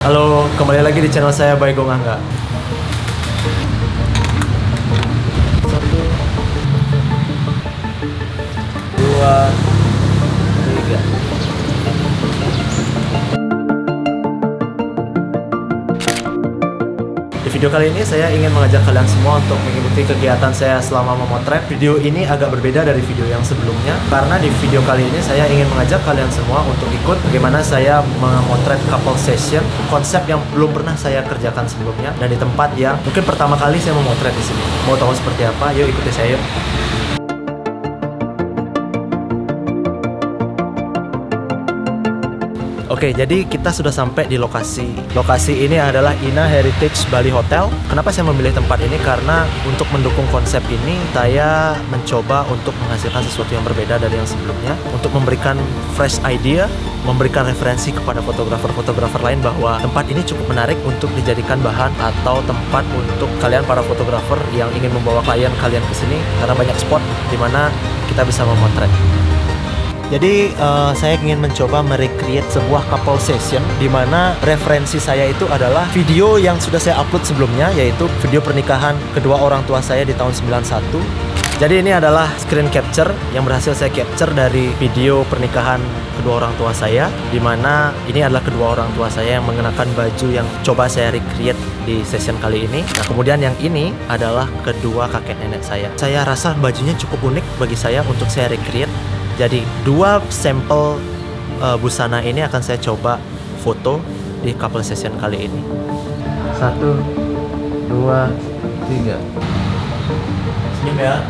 Halo, kembali lagi di channel saya Baigong Angga. Satu, dua, tiga. Di video kali ini saya ingin mengajak kalian semua untuk mengikuti kegiatan saya selama memotret. Video ini agak berbeda dari video yang sebelumnya karena di video kali ini saya ingin mengajak kalian semua untuk ikut bagaimana saya memotret couple session, konsep yang belum pernah saya kerjakan sebelumnya dan di tempat yang mungkin pertama kali saya memotret di sini. Mau tahu seperti apa? Yuk ikuti saya yuk. Oke, jadi kita sudah sampai di lokasi. Lokasi ini adalah Ina Heritage Bali Hotel. Kenapa saya memilih tempat ini? Karena untuk mendukung konsep ini, saya mencoba untuk menghasilkan sesuatu yang berbeda dari yang sebelumnya. Untuk memberikan fresh idea, memberikan referensi kepada fotografer-fotografer lain bahwa tempat ini cukup menarik untuk dijadikan bahan atau tempat untuk kalian para fotografer yang ingin membawa klien kalian ke sini. Karena banyak spot di mana kita bisa memotret. Jadi saya ingin mencoba merecreate sebuah couple session di mana referensi saya itu adalah video yang sudah saya upload sebelumnya, yaitu video pernikahan kedua orang tua saya di tahun 91. Jadi ini adalah screen capture yang berhasil saya capture dari video pernikahan kedua orang tua saya, di mana ini adalah kedua orang tua saya yang mengenakan baju yang coba saya recreate di session kali ini. Nah, kemudian yang ini adalah kedua kakek nenek saya. Saya rasa bajunya cukup unik bagi saya untuk saya recreate. Jadi dua sampel busana ini akan saya coba foto di couple session kali ini. 1, 2, 3. Senyum ya.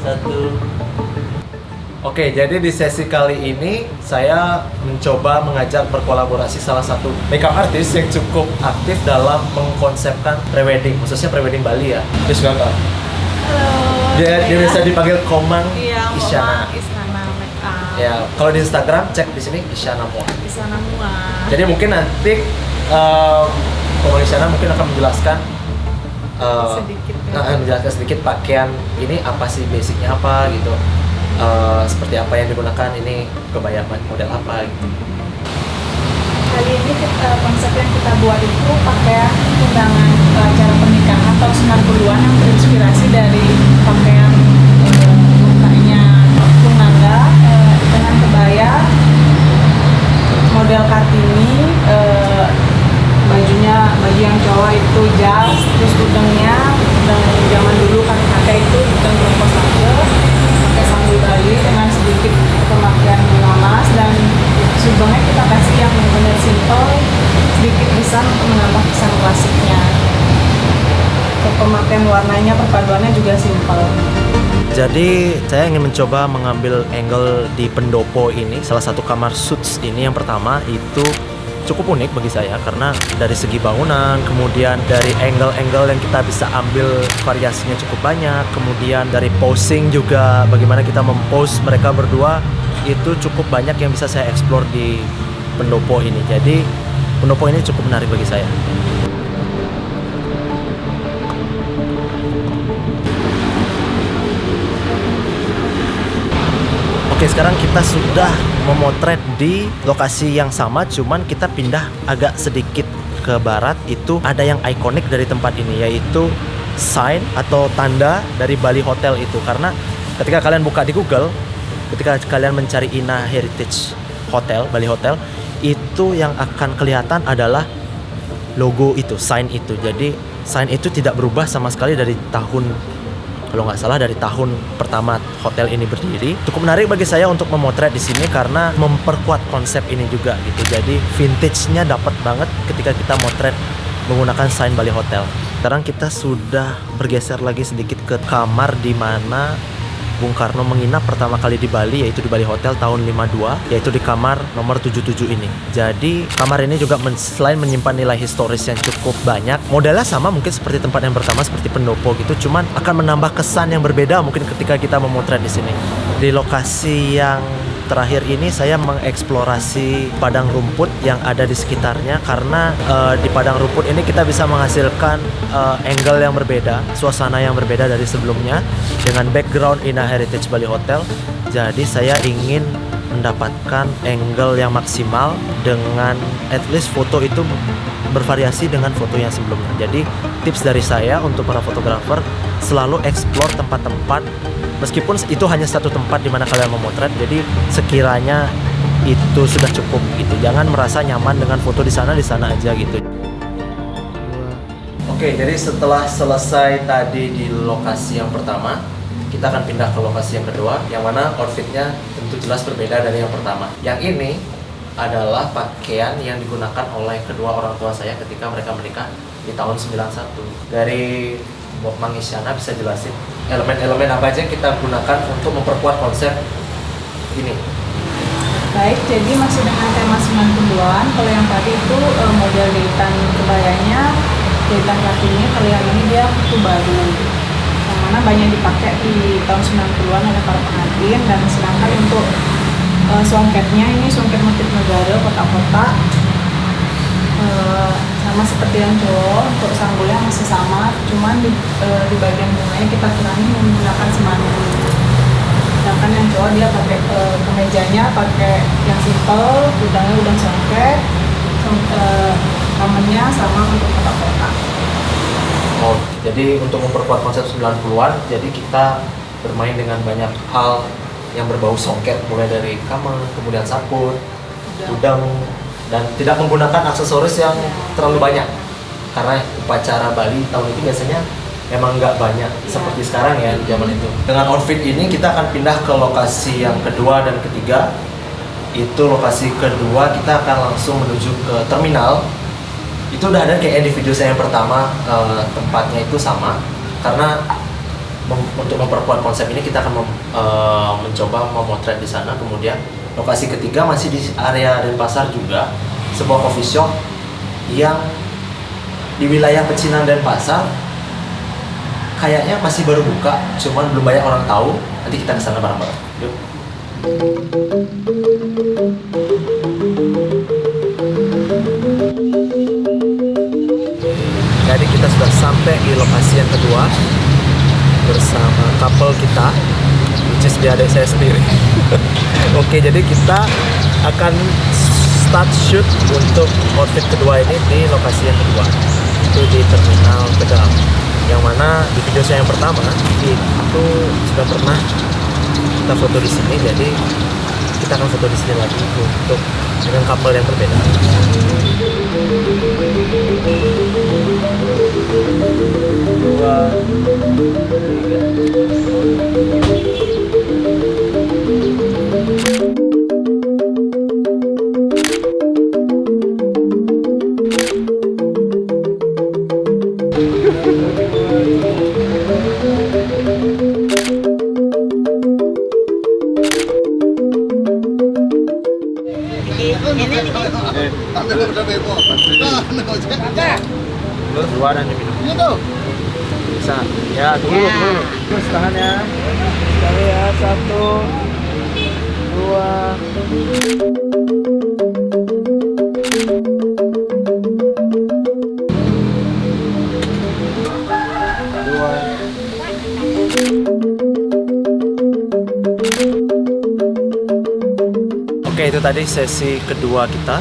1. Oke, jadi di sesi kali ini saya mencoba mengajak berkolaborasi salah satu makeup artist yang cukup aktif dalam mengkonsepkan prewedding, khususnya prewedding Bali ya. Yes, welcome. Halo. Dia bisa dipanggil Komang Isyana. Ya, kalau di Instagram cek di sini Isyana Mua. Isyana Mua. Jadi mungkin nanti Komang Isyana mungkin akan menjelaskan sedikit pakaian ini apa sih, basicnya apa gitu, seperti apa yang digunakan, ini kebaya model apa gitu. Kali ini konsep yang kita buat itu pakaian undangan acara pernikahan tahun 90-an yang terinspirasi dari pakaian mukanya Tunangga dengan kebaya model Kartini, baju yang cowok itu jas, terus udangnya udang zaman dulu kakek itu udang kelompok satu pakai sambil Bali dengan sedikit pemakaian bunga emas, dan subangnya kita kasih yang benar simple, sedikit desain untuk menambah kesan klasiknya. Untuk pemakaian warnanya, perpaduannya juga simple. Jadi saya ingin mencoba mengambil angle di pendopo ini, salah satu kamar suits ini. Yang pertama itu cukup unik bagi saya karena dari segi bangunan, kemudian dari angle-angle yang kita bisa ambil variasinya cukup banyak, kemudian dari posing juga, bagaimana kita mempose mereka berdua, itu cukup banyak yang bisa saya explore di pendopo ini. Jadi pendopo ini cukup menarik bagi saya. Oke, sekarang kita sudah memotret di lokasi yang sama, cuman kita pindah agak sedikit ke barat. Itu ada yang ikonik dari tempat ini, yaitu sign atau tanda dari Bali Hotel itu. Karena ketika kalian buka di Google, ketika kalian mencari Ina Heritage Hotel, Bali Hotel, itu yang akan kelihatan adalah logo itu, sign itu. Jadi sign itu tidak berubah sama sekali dari tahun, kalau nggak salah dari tahun pertama hotel ini berdiri. Cukup menarik bagi saya untuk memotret di sini karena memperkuat konsep ini juga gitu. Jadi vintage-nya dapat banget ketika kita motret menggunakan sign Bali Hotel. Sekarang kita sudah bergeser lagi sedikit ke kamar di mana Bung Karno menginap pertama kali di Bali, yaitu di Bali Hotel tahun 52, yaitu di kamar nomor 77 ini. Jadi kamar ini juga selain menyimpan nilai historis yang cukup banyak, modelnya sama mungkin seperti tempat yang pertama, seperti pendopo gitu, cuman akan menambah kesan yang berbeda mungkin ketika kita memotret di sini. Di lokasi yang terakhir ini saya mengeksplorasi padang rumput yang ada di sekitarnya, karena di padang rumput ini kita bisa menghasilkan angle yang berbeda, suasana yang berbeda dari sebelumnya dengan background Ina Heritage Bali Hotel. Jadi saya ingin mendapatkan angle yang maksimal dengan at least foto itu bervariasi dengan foto yang sebelumnya. Jadi tips dari saya untuk para fotografer, selalu explore tempat-tempat meskipun itu hanya satu tempat di mana kalian memotret. Jadi sekiranya itu sudah cukup gitu. Jangan merasa nyaman dengan foto di sana aja gitu. Oke, jadi setelah selesai tadi di lokasi yang pertama, kita akan pindah ke lokasi yang kedua, yang mana outfitnya tentu jelas berbeda dari yang pertama. Yang ini adalah pakaian yang digunakan oleh kedua orang tua saya ketika mereka menikah di tahun 91. Dari Mang Isyana bisa jelasin elemen-elemen apa aja yang kita gunakan untuk memperkuat konsep ini. Baik, jadi masih dengan tema 90-an. Kalau yang tadi itu model jahitan kebayanya, jahitan kakinya. Kalau yang ini dia kutu baru, yang mana banyak dipakai di tahun 90-an oleh para pengantin. Dan sedangkan untuk songketnya, ini songket motif negara kotak-kotak, sama seperti yang cowok. Untuk sanggulnya masih sama, cuman di bagian bunganya kita kurangi menggunakan semanggi. Sedangkan yang cowok dia pakai kemejanya pakai yang simple, udangnya udang songket, kamennya sama untuk kotak-kotak. Oh, jadi untuk memperkuat konsep 90-an, jadi kita bermain dengan banyak hal yang berbau songket, mulai dari kamen, kemudian saput, udang, dan tidak menggunakan aksesoris yang terlalu banyak. Karena upacara Bali tahun itu biasanya emang nggak banyak seperti sekarang ya di zaman itu. Dengan outfit ini kita akan pindah ke lokasi yang kedua dan ketiga. Itu lokasi kedua, kita akan langsung menuju ke terminal. Itu udah ada kayak di video saya yang pertama, tempatnya itu sama. Karena untuk memperkuat konsep ini kita akan mencoba memotret di sana. Kemudian lokasi ketiga masih di area Denpasar juga, sebuah coffee shop yang di wilayah Pecinan Denpasar. Kayaknya masih baru buka, cuman belum banyak orang tahu. Nanti kita kesana bareng-bareng. Yuk. Jadi kita sudah sampai di lokasi yang kedua bersama couple kita, which is dia adik saya sendiri. Oke, jadi kita akan start shoot untuk outfit kedua ini di lokasi yang kedua, itu di terminal Tegal. Yang mana di video saya yang pertama itu sudah pernah kita foto di sini, jadi kita akan foto di sini lagi untuk dengan couple yang berbeda. Dua, tiga. Dua dan diminum. Bisa. Ya, tunggu. Terus tangannya. Sekali ya, 1, 2. Oke, itu tadi sesi kedua kita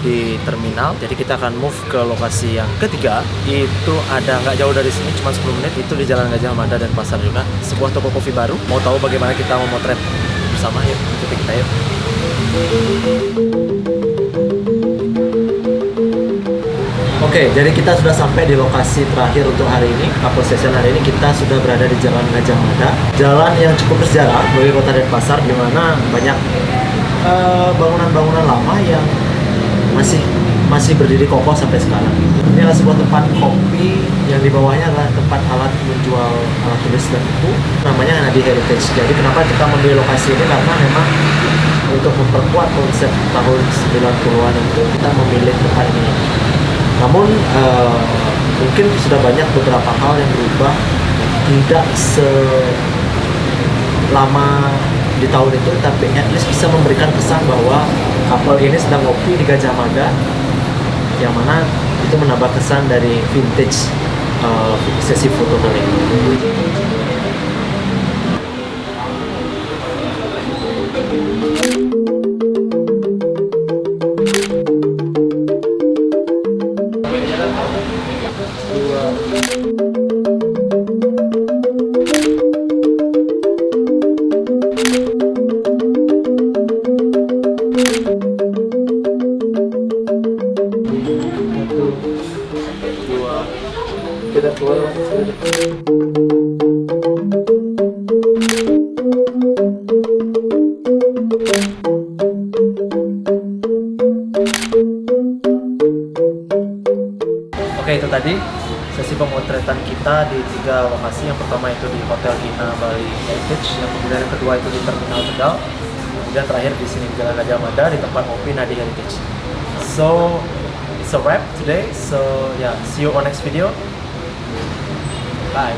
di terminal. Jadi kita akan move ke lokasi yang ketiga. Itu ada nggak jauh dari sini, cuma 10 menit. Itu di Jalan Gajah Mada dan Pasar juga. Sebuah toko kopi baru. Mau tahu bagaimana kita memotret bersama? Yuk, ikuti kita yuk. Oke, jadi kita sudah sampai di lokasi terakhir untuk hari ini. Couple session hari ini kita sudah berada di Jalan Gajah Mada. Jalan yang cukup bersejarah bagi kota Denpasar, di mana banyak bangunan-bangunan lama yang masih berdiri kokoh sampai sekarang. Ini adalah sebuah tempat kopi yang di bawahnya adalah tempat alat menjual alat tulis dan buku. Namanya Hanadi Heritage. Jadi kenapa kita memilih lokasi ini? Karena memang untuk memperkuat konsep tahun 90-an itu kita memilih tempat ini. Namun mungkin sudah banyak beberapa hal yang berubah, tidak selama di tahun itu, tapi at least bisa memberikan kesan bahwa couple ini sedang ngopi di Gajah Mada, yang mana itu menambah kesan dari vintage sesi foto kali ini. Kita keluar. Oke, itu tadi sesi pemotretan kita di 3 lokasi. Yang pertama itu di Hotel Ina Bali Heritage, yang kemudian yang kedua itu di Terminal Tegal, kemudian terakhir di sini di Jalan Gajah Mada di tempat Ngopi Nadi Heritage. So it's a wrap today. So yeah, see you on next video. Bye.